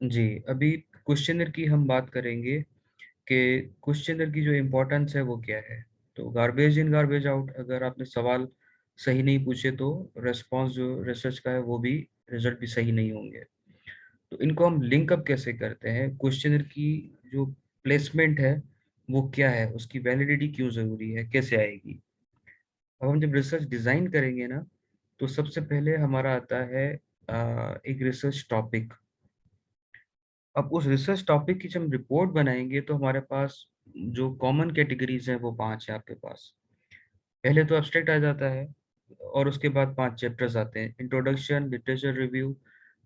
जी, अभी क्वेश्चनर की हम बात करेंगे कि क्वेश्चनर की जो इम्पोर्टेंस है वो क्या है। तो गार्बेज इन गार्बेज आउट, अगर आपने सवाल सही नहीं पूछे तो रिस्पॉन्स जो रिसर्च का है वो भी, रिजल्ट भी सही नहीं होंगे। तो इनको हम लिंक अप कैसे करते हैं, क्वेश्चनर की जो प्लेसमेंट है वो क्या है, उसकी वैलिडिटी क्यों ज़रूरी है, कैसे आएगी। अब हम जब रिसर्च डिज़ाइन करेंगे ना, तो सबसे पहले हमारा आता है एक रिसर्च टॉपिक। अब उस रिसर्च टॉपिक की जब हम रिपोर्ट बनाएंगे तो हमारे पास जो कॉमन कैटेगरीज हैं वो 5 है आपके पास। पहले तो एब्स्ट्रैक्ट आ जाता है और उसके बाद 5 चैप्टर्स आते हैं: introduction, literature review,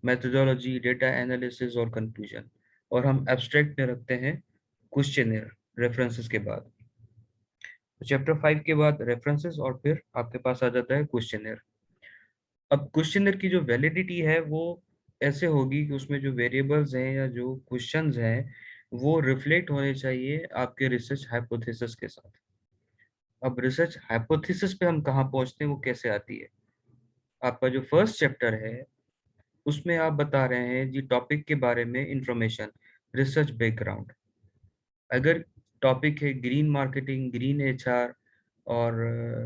methodology, data analysis और कंक्लूजन। और हम एब्स्ट्रैक्ट में रखते हैं क्वेश्चनर रेफरेंसेस के बाद। तो चैप्टर 5 के बाद रेफरेंसेस और फिर आपके पास आ जाता है क्वेश्चनर। अब क्वेश्चनर की जो वैलिडिटी है वो ऐसे होगी कि उसमें जो वेरिएबल्स हैं या जो क्वेश्चंस हैं वो रिफ्लेक्ट होने चाहिए आपके रिसर्च हाइपोथेसिस के साथ। अब रिसर्च हाइपोथेसिस पे हम कहाँ पहुंचते हैं, वो कैसे आती है। आपका जो फर्स्ट चैप्टर है उसमें आप बता रहे हैं जी टॉपिक के बारे में इंफॉर्मेशन, रिसर्च बैकग्राउंड। अगर टॉपिक है ग्रीन मार्केटिंग, ग्रीन एचआर और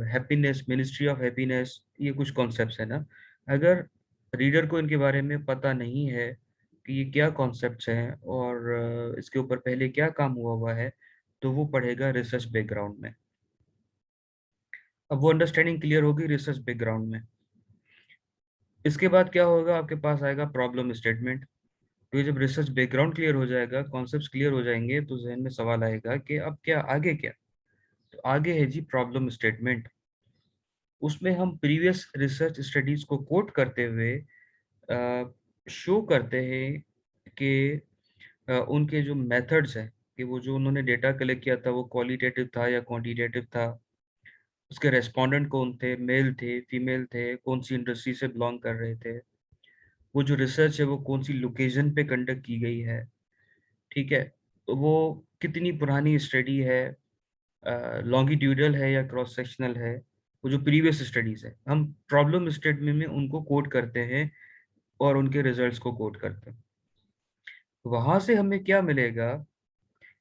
हैप्पीनेस, मिनिस्ट्री ऑफ हैप्पीनेस, ये कुछ कॉन्सेप्ट्स है ना। अगर रीडर को इनके बारे में पता नहीं है कि ये क्या कॉन्सेप्ट्स हैं और इसके ऊपर पहले क्या काम हुआ हुआ है, तो वो पढ़ेगा रिसर्च बैकग्राउंड में। अब वो अंडरस्टैंडिंग क्लियर होगी रिसर्च बैकग्राउंड में। इसके बाद क्या होगा, आपके पास आएगा प्रॉब्लम स्टेटमेंट। तो ये जब रिसर्च बैकग्राउंड क्लियर हो जाएगा, कॉन्सेप्ट्स क्लियर हो जाएंगे, तो जहन में सवाल आएगा कि अब क्या आगे क्या। तो आगे है जी प्रॉब्लम स्टेटमेंट। उसमें हम प्रीवियस रिसर्च स्टडीज को कोट करते हुए शो करते हैं कि उनके जो मेथड्स हैं, कि वो जो उन्होंने डेटा कलेक्ट किया था वो क्वालिटेटिव था या क्वांटिटेटिव था, उसके रेस्पोंडेंट कौन थे, मेल थे, फीमेल थे, कौन सी इंडस्ट्री से बिलोंग कर रहे थे, वो जो रिसर्च है वो कौन सी लोकेशन पे कंडक्ट की गई है, ठीक है, तो वो कितनी पुरानी स्टडी है, लॉन्गिट्यूडल है या क्रॉस सेक्शनल है, वो जो प्रीवियस स्टडीज है हम प्रॉब्लम स्टेटमेंट में उनको कोट करते हैं और उनके रिजल्ट्स को कोट करते हैं। वहां से हमें क्या मिलेगा,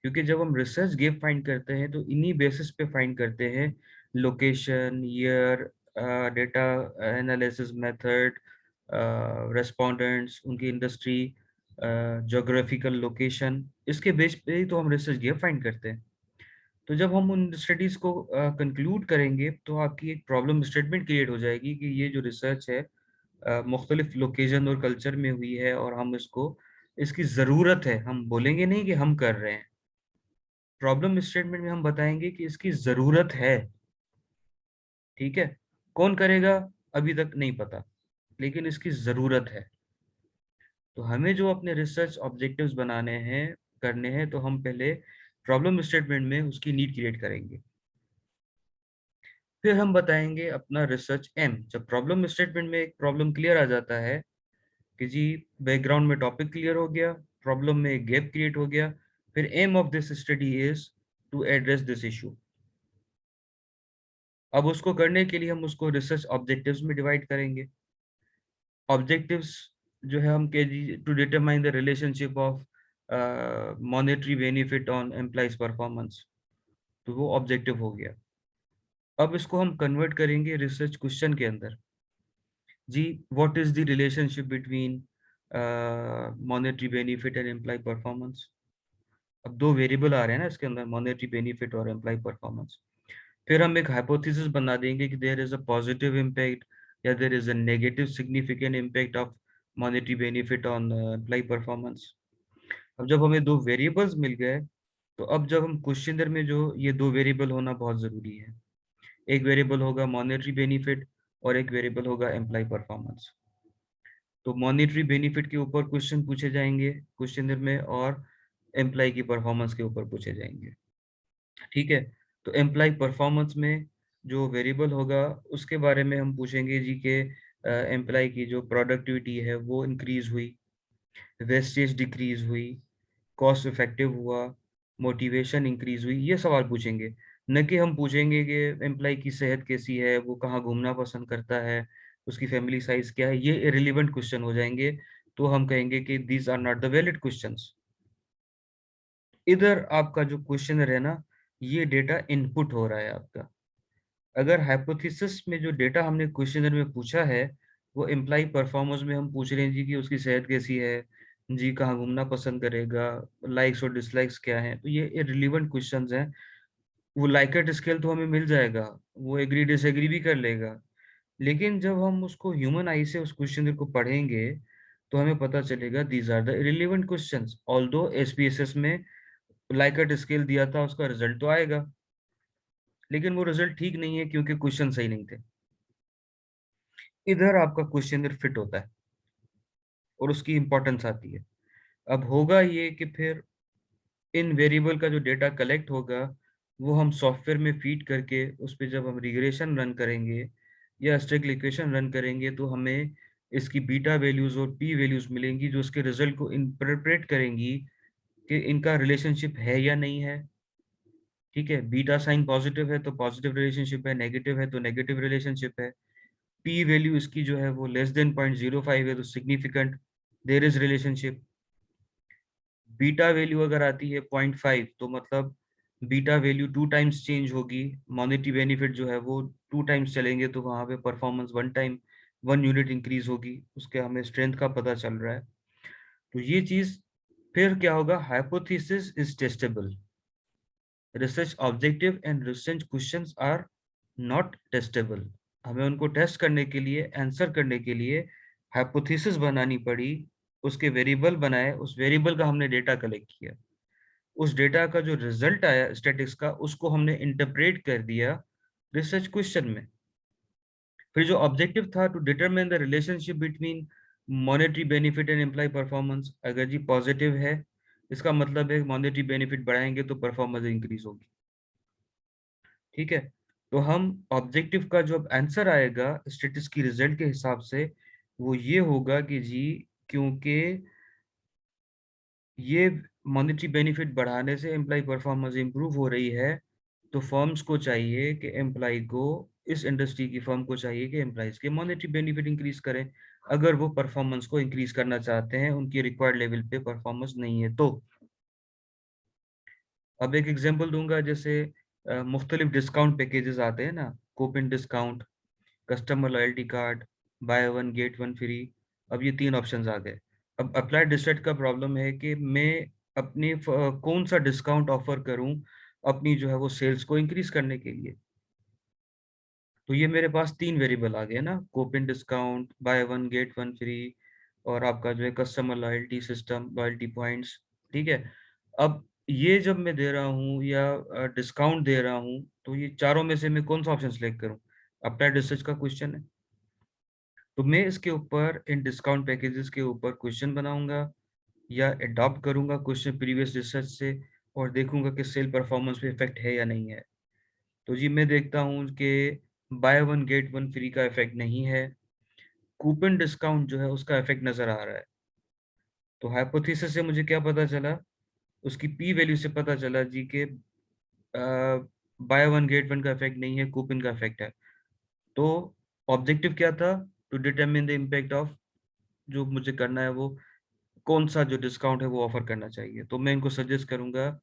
क्योंकि जब हम रिसर्च गैप फाइंड करते हैं तो इन्हीं बेसिस पे फाइंड करते हैं location, year, data analysis method, respondents, उनकी इंडस्ट्री, जोग्राफिकल लोकेशन, इसके बेस पे ही तो हम रिसर्च गैप फाइंड करते हैं। तो जब हम उन स्टडीज को कंक्लूड करेंगे तो आपकी एक प्रॉब्लम स्टेटमेंट क्रिएट हो जाएगी कि ये जो रिसर्च है मुख्तलिफ लोकेशन और कल्चर में हुई है और हम इसको, इसकी ज़रूरत है, हम बोलेंगे नहीं कि हम कर रहे हैं। प्रॉब्लम स्टेटमेंट में हम बताएंगे कि इसकी ज़रूरत है, ठीक है। कौन करेगा अभी तक नहीं पता, लेकिन इसकी ज़रूरत है। तो हमें जो अपने रिसर्च ऑब्जेक्टिव्स बनाने हैं, करने हैं, तो हम पहले प्रॉब्लम स्टेटमेंट में उसकी नीड क्रिएट करेंगे। फिर हम बताएंगे अपना रिसर्च एम। जब प्रॉब्लम स्टेटमेंट में एक प्रॉब्लम क्लियर आ जाता है कि जी बैकग्राउंड में टॉपिक क्लियर हो गया, प्रॉब्लम में एक गैप क्रिएट हो गया, फिर aim of this study is to address this issue. अब उसको करने के लिए हम उसको रिसर्च ऑब्जेक्टिव्स में डिवाइड करेंगे। ऑब्जेक्टिव्स जो है हम कह दीजिए to determine the relationship of monetary benefit on employees performance, तो वो ऑब्जेक्टिव हो गया। अब इसको हम कन्वर्ट करेंगे रिसर्च क्वेश्चन के अंदर। जी what is the relationship between monetary benefit and employ performance. अब दो वेरिएबल आ रहे हैं ना इसके अंदर, मॉनेटरी बेनिफिट और एम्प्लॉय परफॉर्मेंस। फिर हम एक हाइपोथेसिस बना देंगे कि there is a positive impact या there is a negative significant impact of monetary benefit on employ performance. अब जब हमें दो वेरिएबल्स मिल गए, तो अब जब हम क्वेश्चनर में जो ये दो वेरिएबल होना बहुत जरूरी है, एक वेरिएबल होगा मॉनेटरी बेनिफिट और एक वेरिएबल होगा एम्प्लॉय परफॉर्मेंस। तो मॉनेटरी बेनिफिट के ऊपर क्वेश्चन पूछे जाएंगे क्वेश्चनर में और एम्प्लॉय की परफॉर्मेंस के ऊपर पूछे जाएंगे, ठीक है। तो एम्प्लॉय परफॉर्मेंस में जो वेरिएबल होगा उसके बारे में हम पूछेंगे जी के एम्प्लॉय की जो प्रोडक्टिविटी है वो इंक्रीज हुई, वेस्टेज डिक्रीज हुई, कॉस्ट इफेक्टिव हुआ, मोटिवेशन इंक्रीज हुई, ये सवाल पूछेंगे। न कि हम पूछेंगे कि एम्प्लॉय की सेहत कैसी है, वो कहाँ घूमना पसंद करता है, उसकी फैमिली साइज क्या है। ये इरेलीवेंट क्वेश्चन हो जाएंगे तो हम कहेंगे कि these are not the valid questions. इधर आपका जो क्वेश्चनर है ना, ये डेटा इनपुट हो रहा है आपका। अगर हाइपोथेसिस में जो डेटा हमने क्वेश्चनर में पूछा है, वो एम्प्लॉय परफॉर्मेंस में हम पूछ रहे हैं जी कि उसकी सेहत कैसी है, जी कहाँ घूमना पसंद करेगा, लाइक्स और डिसलाइक्स क्या हैं, तो ये इररिलेवेंट क्वेश्चंस हैं। वो लाइकेट स्केल तो हमें मिल जाएगा, वो एग्री डिसएग्री भी कर लेगा। लेकिन जब हम उसको ह्यूमन आई से उस क्वेश्चन को पढ़ेंगे, तो हमें पता चलेगा these are the irrelevant questions. Although SPSS में लाइकेट स्केल दिया था, उसका रिजल्ट तो आएगा, लेकिन वो रिजल्ट ठीक नहीं है क्योंकि क्वेश्चन सही नहीं थे। इधर आपका क्वेश्चनर फिट होता है और उसकी इंपॉर्टेंस आती है। अब होगा ये कि फिर इन वेरिएबल का जो डेटा कलेक्ट होगा, वो हम सॉफ्टवेयर में फीड करके उस पे जब हम रिग्रेशन रन करेंगे या स्टैटिस्टिकल इक्वेशन रन करेंगे, तो हमें इसकी बीटा वैल्यूज और पी वैल्यूज मिलेंगी जो उसके रिजल्ट को इंटरप्रेट करेंगी कि इनका रिलेशनशिप है या नहीं है। ठीक है, बीटा साइन पॉजिटिव है तो पॉजिटिव रिलेशनशिप है, नेगेटिव है तो नेगेटिव रिलेशनशिप है। पी वैल्यू इसकी जो है वो लेस देन 0.05 है तो significant, there is relationship. Beta value अगर आती है 0.5 तो मतलब बीटा वैल्यू 2 टाइम्स चेंज होगी, मॉनेटरी बेनिफिट जो है वो 2 टाइम्स चलेंगे, तो वहां पे परफॉर्मेंस 1 यूनिट इंक्रीज होगी, उसके हमें स्ट्रेंथ का पता चल रहा है। तो ये चीज, फिर क्या होगा, hypothesis is testable, research objective and research questions are not testable. हमें उनको टेस्ट करने के लिए, आंसर करने के लिए हाइपोथेसिस बनानी पड़ी, उसके वेरिएबल बनाए, उस वेरिएबल का हमने डेटा कलेक्ट किया, उस डेटा का जो रिजल्ट आया स्टैटिक्स का, उसको हमने इंटरप्रेट कर दिया रिसर्च क्वेश्चन में। फिर जो ऑब्जेक्टिव था to determine the relationship between monetary benefit and employ performance, अगर जी पॉजिटिव है, इसका मतलब है मॉनेटरी बेनिफिट बढ़ाएंगे तो परफॉर्मेंस इंक्रीज होगी। ठीक है, तो हम ऑब्जेक्टिव का जो आंसर आएगा स्टैटिस्टिक्स की रिजल्ट के हिसाब से, वो ये होगा कि जी क्योंकि ये मॉनेटरी बेनिफिट बढ़ाने से एम्प्लॉय परफॉर्मेंस इंप्रूव हो रही है, तो फर्म्स को चाहिए कि एम्प्लॉय को, इस इंडस्ट्री की फर्म को चाहिए कि एम्प्लॉयज के मॉनेटरी बेनिफिट इंक्रीज करें, अगर वो परफॉर्मेंस को इंक्रीज करना चाहते हैं, उनकी रिक्वायर्ड लेवल पे परफॉर्मेंस नहीं है तो। अब एक एग्जांपल दूंगा, जैसे मुख्तलिफ डिस्काउंट पैकेजेस आते हैं ना, coupon discount, customer loyalty card, by one get one free. अब ये 3 ऑप्शंस आ गए। अब अप्लाइड डिस्ट्रेट का प्रॉब्लम है कि मैं अपनी कौन सा डिस्काउंट ऑफर करूं अपनी जो है वो सेल्स को इंक्रीज करने के लिए। तो ये मेरे पास 3 वेरिएबल आ गए ना, coupon discount, by one get one free, और आपका जो है customer loyalty system, loyalty points. ठीक है, अब ये जब मैं दे रहा हूँ या डिस्काउंट दे रहा हूँ, तो ये चारों में से मैं कौन सा ऑप्शन सेलेक्ट करूँ? अप्लाइड रिसर्च का क्वेश्चन है, तो मैं इसके ऊपर इन डिस्काउंट पैकेजेस के ऊपर क्वेश्चन बनाऊंगा या अडॉप्ट करूंगा क्वेश्चन प्रीवियस रिसर्च से, और देखूंगा कि सेल परफॉर्मेंस पे इफेक्ट है या नहीं है। तो जी मैं देखता हूँ कि by one get one free का इफेक्ट नहीं है, कूपन डिस्काउंट जो है उसका इफेक्ट नजर आ रहा है। तो हाइपोथेसिस से मुझे क्या पता चला, उसकी पी वैल्यू से पता चला जी के बाय वन गेट वन का इफेक्ट नहीं है, कूपन का इफेक्ट है। तो ऑब्जेक्टिव क्या था, to determine the impact of, जो मुझे करना है वो कौन सा जो डिस्काउंट है वो ऑफर करना चाहिए। तो मैं इनको सजेस्ट करूंगा,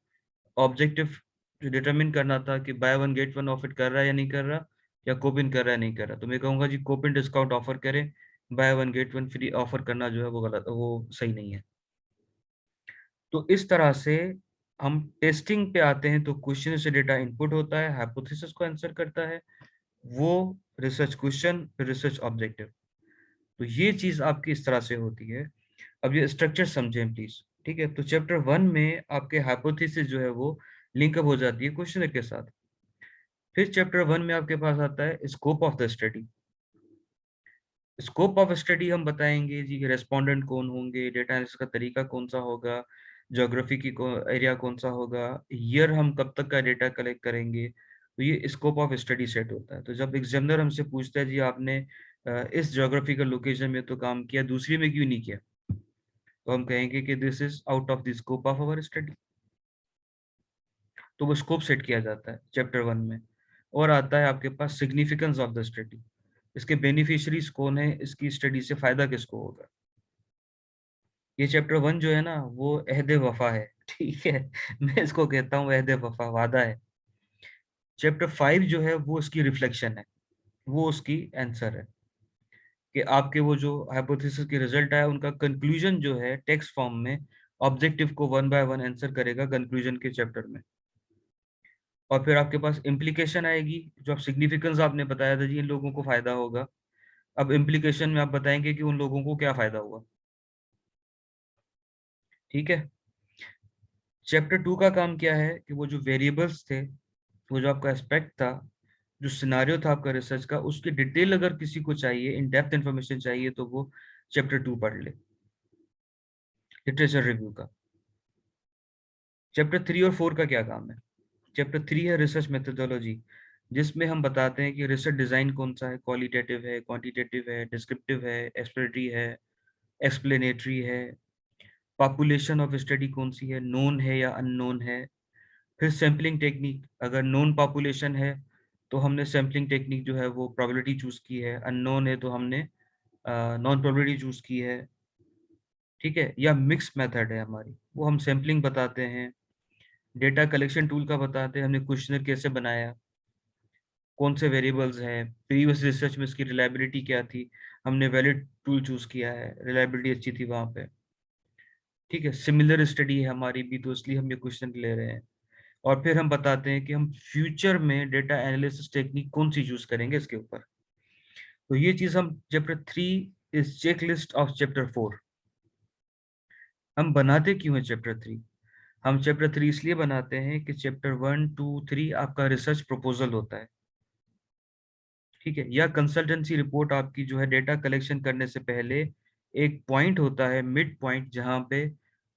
ऑब्जेक्टिव जो डिटरमिन करना था कि by one get one offer कर रहा है या नहीं कर रहा, या कोपिन कर रहा है नहीं कर रहा, तो मैं कहूंगा जी कोपिन डिस्काउंट ऑफर करें, by one get one free offer करना जो है वो गलत, वो सही नहीं है। तो इस तरह से हम टेस्टिंग पे आते हैं, तो क्वेश्चन से डेटा इनपुट होता है, हाइपोथेसिस को आंसर करता है वो, रिसर्च क्वेश्चन, फिर रिसर्च ऑब्जेक्टिव। तो ये चीज आपकी इस तरह से होती है। अब ये स्ट्रक्चर समझें प्लीज। ठीक है, तो चैप्टर 1 में आपके हाइपोथेसिस जो है वो लिंकअप हो जाती है क्वेश्चन के साथ। फिर चैप्टर 1 में आपके पास आता है scope of the study. Scope of study हम बताएंगे जी, रेस्पोंडेंट कौन होंगे, डेटा एनालिसिस का तरीका कौन सा होगा, ज्योग्राफी की एरिया कौन सा होगा, ईयर हम कब तक का डेटा कलेक्ट करेंगे। तो ये स्कोप ऑफ स्टडी सेट होता है। तो जब एग्जामिनर हमसे पूछता है जी आपने इस ज्योग्राफिकल लोकेशन में तो काम किया, दूसरी में क्यों नहीं किया, तो हम कहेंगे कि this is out of the scope of our study. तो वो स्कोप सेट किया जाता है चैप्टर 1 में। और आता है आपके पास सिग्निफिकेंस ऑफ द स्टडी, इसके बेनिफिशियरीज कौन है, इसकी स्टडी से फायदा किसको होगा। ये चैप्टर 1 जो है ना वो अहद वफा है, ठीक है। मैं इसको कहता हूँ अहद वफा, वादा है। चैप्टर 5 जो है वो उसकी रिफ्लेक्शन है, वो उसकी आंसर है कि आपके वो जो हाइपोथेसिस के रिजल्ट आया उनका कंक्लूजन जो है टेक्स्ट फॉर्म में ऑब्जेक्टिव को 1 बाय 1 आंसर करेगा कंक्लूजन के चैप्टर में। और फिर आपके पास इम्प्लीकेशन आएगी, जो आप सिग्निफिकेंस आपने बताया था जी इन लोगों को फायदा होगा। अब इम्प्लीकेशन में आप बताएंगे कि उन लोगों को क्या फायदा हुआ, ठीक है। चैप्टर 2 का काम क्या है कि वो जो वेरिएबल्स थे, वो जो आपका एस्पेक्ट था, जो सिनारियो था आपका रिसर्च का, उसकी डिटेल अगर किसी को चाहिए, इन डेप्थ इंफॉर्मेशन चाहिए, तो वो चैप्टर 2 पढ़ ले, लिटरेचर रिव्यू का। चैप्टर 3 और 4 का क्या काम है? चैप्टर 3 है रिसर्च मेथोडोलॉजी, जिसमें हम बताते हैं कि रिसर्च डिजाइन कौन सा है, क्वालिटेटिव है, क्वांटिटेटिव है, डिस्क्रिप्टिव है, एक्सप्लोरेटरी है, एक्सप्लेनेटरी है, पॉपुलेशन ऑफ स्टडी कौन सी है, नोन है या अननोन है। फिर सैम्पलिंग टेक्निक, अगर नोन पॉपुलेशन है तो हमने सैम्पलिंग टेक्निक जो है वो प्रोबेबिलिटी चूज की है, अननोन है तो हमने नॉन प्रोबेबिलिटी चूज की है, ठीक है। या मिक्स मेथड है हमारी, वो हम सैम्पलिंग बताते हैं, डेटा कलेक्शन टूल का बताते हैं, हमने क्वेश्चनर कैसे बनाया, कौन से वेरिएबल्स हैं, प्रीवियस रिसर्च में इसकी रिलायबिलिटी क्या थी, हमने वैलिड टूल चूज किया है, रिलायबिलिटी अच्छी थी वहां पे, ठीक है। सिमिलर स्टडी है हमारी भी, तो इसलिए हम ये क्वेश्चन ले रहे हैं। और फिर हम बताते हैं कि हम फ्यूचर में डेटा एनालिसिस टेक्निक कौन सी यूज करेंगे इसके ऊपर। तो ये चीज हम chapter 3 is checklist of chapter 4। हम बनाते क्यों है चैप्टर 3? हम चैप्टर 3 इसलिए बनाते हैं कि चैप्टर 1, 2, 3 आपका रिसर्च प्रपोजल होता है, ठीक है, या कंसल्टेंसी रिपोर्ट आपकी जो है डेटा कलेक्शन करने से पहले एक पॉइंट होता है, मिड पॉइंट, जहां पे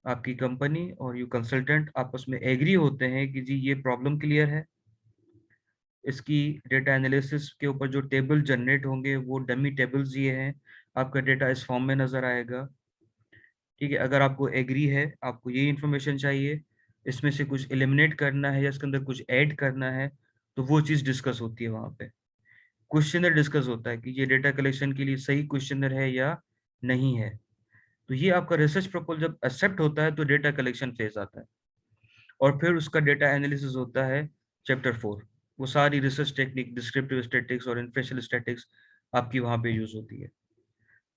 आपकी कंपनी और यू कंसल्टेंट आपस में एग्री होते हैं कि जी ये प्रॉब्लम क्लियर है, इसकी डेटा एनालिसिस के ऊपर जो टेबल जनरेट होंगे वो डमी टेबल्स ये हैं, आपका डेटा इस फॉर्म में नजर आएगा, ठीक है। अगर आपको एग्री है, आपको ये इन्फॉर्मेशन चाहिए, इसमें से कुछ एलिमिनेट करना है या इसके अंदर कुछ ऐड करना है, तो वो चीज़ डिस्कस होती है वहाँ पे। क्वेश्चनर डिस्कस होता है कि ये डेटा कलेक्शन के लिए सही क्वेश्चनर है या नहीं है। तो ये आपका रिसर्च प्रपोजल जब एक्सेप्ट होता है तो डेटा कलेक्शन फेज आता है, और फिर उसका डेटा एनालिसिस होता है चैप्टर 4। वो सारी रिसर्च टेक्निक, डिस्क्रिप्टिव स्टैटिक्स और इन्फ्रेंशियल स्टैटिक्स आपकी वहाँ पे यूज होती है।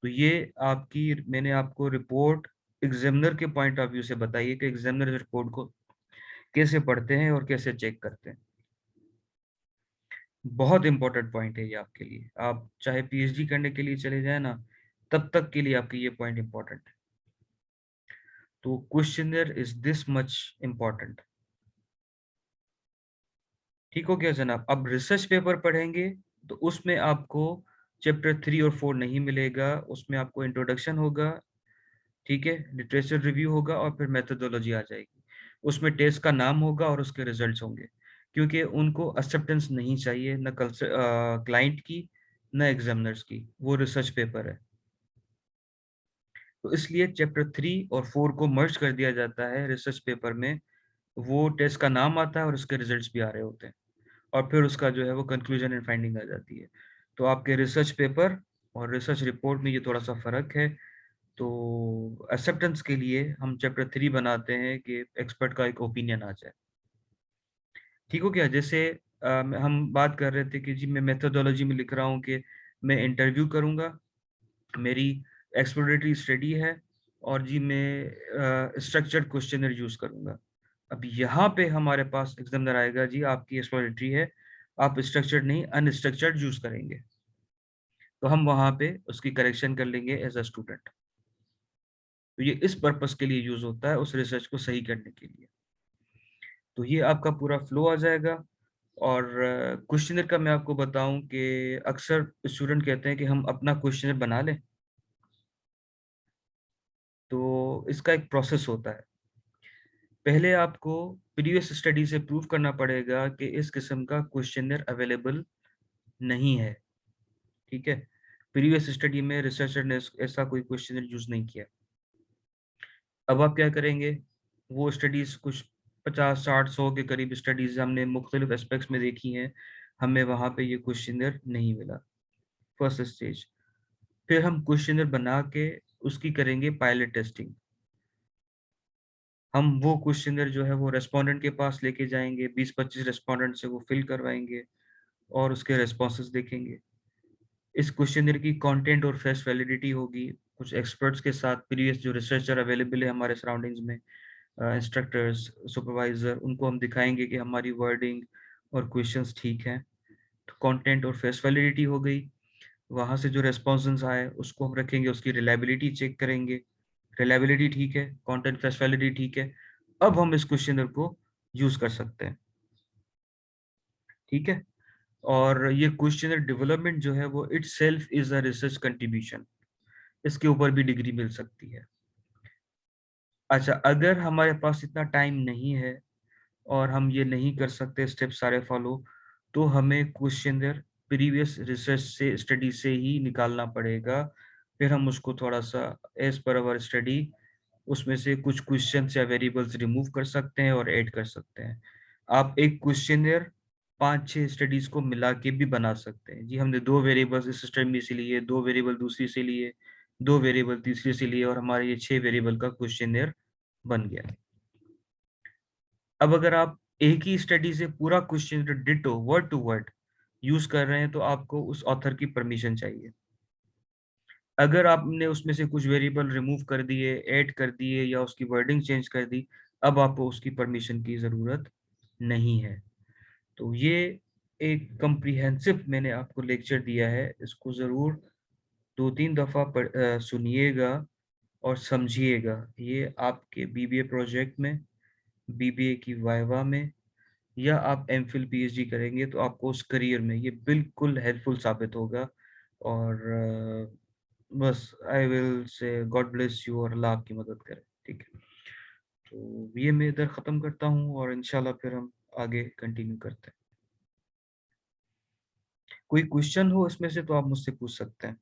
तो ये आपकी, मैंने आपको रिपोर्ट एग्जामिनर के पॉइंट ऑफ व्यू से बताइए कि एग्जामिनर रिपोर्ट को कैसे पढ़ते हैं और कैसे चेक करते हैं। बहुत इंपॉर्टेंट पॉइंट है ये आपके लिए, आप चाहे पीएचडी करने के लिए चले जाए ना, तब तक के लिए आपके ये पॉइंट इंपॉर्टेंट है। तो questionnaire is this much important, ठीक हो गया जनाब। अब रिसर्च पेपर पढ़ेंगे तो उसमें आपको चैप्टर 3 और 4 नहीं मिलेगा, उसमें आपको इंट्रोडक्शन होगा, ठीक है, लिटरेचर रिव्यू होगा और फिर मेथोडोलॉजी आ जाएगी। उसमें टेस्ट का नाम होगा और उसके रिजल्ट्स होंगे, क्योंकि उनको एक्सेप्टेंस नहीं चाहिए, न क्लाइंट की न एग्जामिनर्स की, वो रिसर्च पेपर है। तो इसलिए चैप्टर 3 और 4 को मर्ज कर दिया जाता है रिसर्च पेपर में, वो टेस्ट का नाम आता है और उसके रिजल्ट्स भी आ रहे होते हैं, और फिर उसका जो है वो कंक्लूजन एंड फाइंडिंग आ जाती है। तो आपके रिसर्च पेपर और रिसर्च रिपोर्ट में ये थोड़ा सा फर्क है। तो एक्सेप्टेंस के लिए हम चैप्टर 3 बनाते हैं कि एक्सपर्ट का एक ओपिनियन आ जाए, ठीक हो गया। जैसे हम बात कर रहे थे कि जी मैं मेथोडोलॉजी में लिख रहा हूँ कि मैं इंटरव्यू करूँगा, मेरी एक्सप्लोरेटरी स्टडी है, और जी मैं स्ट्रक्चर्ड क्वेश्चनर यूज करूँगा। अब यहाँ पे हमारे पास एग्जामिनर आएगा, जी आपकी एक्सप्लोरेटरी है, आप स्ट्रक्चर्ड नहीं अनस्ट्रक्चर्ड यूज करेंगे, तो हम वहाँ पे उसकी करेक्शन कर लेंगे एज अ स्टूडेंट। तो ये इस पर्पस के लिए यूज होता है, उस रिसर्च को सही करने के लिए। तो ये आपका पूरा फ्लो आ जाएगा। और क्वेश्चनर का मैं आपको बताऊं कि अक्सर स्टूडेंट कहते हैं कि हम अपना क्वेश्चनर बना लें, तो इसका एक प्रोसेस होता है। पहले आपको प्रीवियस स्टडी से प्रूव करना पड़ेगा कि इस किस्म का क्वेश्चनर अवेलेबल नहीं है, ठीक है। प्रीवियस स्टडी में रिसर्चर ने ऐसा कोई क्वेश्चनर यूज नहीं किया। अब आप क्या करेंगे, वो स्टडीज कुछ 50, 60, 100 के करीब स्टडीज हमने मुख्तलिफ एस्पेक्ट्स में देखी हैं, हमें वहाँ पे ये क्वेश्चनर नहीं मिला, फर्स्ट स्टेज। फिर हम क्वेश्चनर बना के उसकी करेंगे पायलट टेस्टिंग, हम वो क्वेश्चनर जो है वो रेस्पोंडेंट के पास लेके जाएंगे, 20-25 रेस्पोंडेंट से वो फिल करवाएंगे और उसके रेस्पॉन्सेज देखेंगे। इस क्वेश्चनर की कंटेंट और फेस वैलिडिटी होगी, कुछ एक्सपर्ट्स के साथ, प्रीवियस जो रिसर्चर अवेलेबल है हमारे सराउंडिंग्स में, इंस्ट्रक्टर्स, सुपरवाइजर, उनको हम दिखाएंगे कि हमारी वर्डिंग और क्वेश्चंस ठीक हैं। तो कंटेंट और फेस वैलिडिटी हो गई। वहां से जो रेस्पॉन्सेस आए उसको हम रखेंगे, उसकी रिलायबिलिटी चेक करेंगे, रिलायबिलिटी ठीक है, कंटेंट फेस वैलिडिटी ठीक है, अब हम इस क्वेश्चनर को यूज कर सकते हैं। ठीक है। और ये क्वेश्चनर डेवलपमेंट जो है वो it self is a research contribution, इसके ऊपर भी डिग्री मिल सकती है। अच्छा, अगर हमारे पास इतना टाइम नहीं है और हम ये नहीं कर सकते स्टेप सारे फॉलो, तो हमें क्वेश्चनर प्रीवियस रिसर्च से, स्टडी से ही निकालना पड़ेगा। फिर हम उसको थोड़ा सा एज पर अवर स्टडी उसमें से कुछ क्वेश्चन या वेरिएबल्स रिमूव कर सकते हैं और ऐड कर सकते हैं। आप एक क्वेश्चनर 5-6 स्टडीज को मिला के भी बना सकते हैं। जी, हमने 2 वेरिएबल्स इस सिस्टम में से लिए, 2 वेरिएबल दूसरी से लिए, 2 वेरिएबल तीसरी से लिए और हमारे ये 6 वेरिएबल का क्वेश्चनर बन गया। अब अगर आप एक ही स्टडी से पूरा question ditto word to word use कर रहे हैं तो आपको उस ऑथर की परमिशन चाहिए। अगर आपने उसमें से कुछ वेरिएबल रिमूव कर दिए, ऐड कर दिए या उसकी वर्डिंग चेंज कर दी, अब आपको उसकी परमिशन की जरूरत नहीं है। तो ये एक कम्प्रिहेंसिव मैंने आपको लेक्चर दिया है, इसको जरूर 2-3 दफा सुनिएगा और समझिएगा। ये आपके बीबीए प्रोजेक्ट में, बीबीए की वाइवा में, या आप एमफिल पीएचडी करेंगे तो आपको उस करियर में ये बिल्कुल हेल्पफुल साबित होगा। और बस I will say God bless you और अल्लाह आपकी मदद करे। ठीक है, तो ये मैं इधर ख़त्म करता हूँ और इंशाल्लाह फिर हम आगे कंटिन्यू करते हैं। कोई क्वेश्चन हो इसमें से तो आप मुझसे पूछ सकते हैं।